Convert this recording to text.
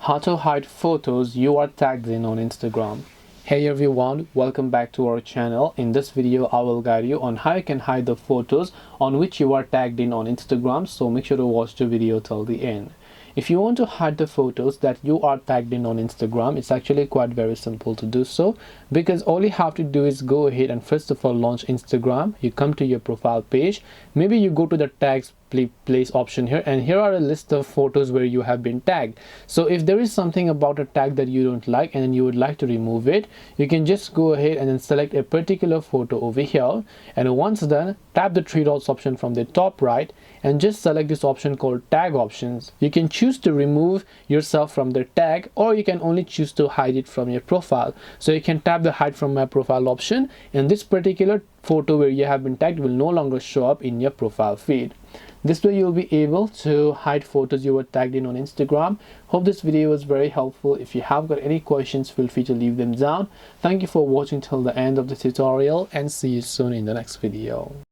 How to hide photos you are tagged in on Instagram. Hey everyone, welcome back to our channel. In this video I will guide you on how you can hide the photos on which you are tagged in on Instagram, so make sure to watch the video till the end. If you want to hide the photos that you are tagged in on Instagram, it's actually quite very simple to do so, because all you have to do is go ahead and first of all launch Instagram. You come to your profile page, maybe you go to the tags place option here, and here are a list of photos where you have been tagged. So if there is something about a tag that you don't like and you would like to remove it, you can just go ahead and then select a particular photo over here, and once done, tap the three dots option from the top right and just select this option called tag options. You can choose to remove yourself from the tag, or you can only choose to hide it from your profile. So you can tap the hide from my profile option, and this particular photo where you have been tagged will no longer show up in your profile feed. This way you'll be able to hide photos you were tagged in on Instagram. Hope this video was very helpful. If you have got any questions, feel free to leave them down. Thank you for watching till the end of the tutorial, and see you soon in the next video.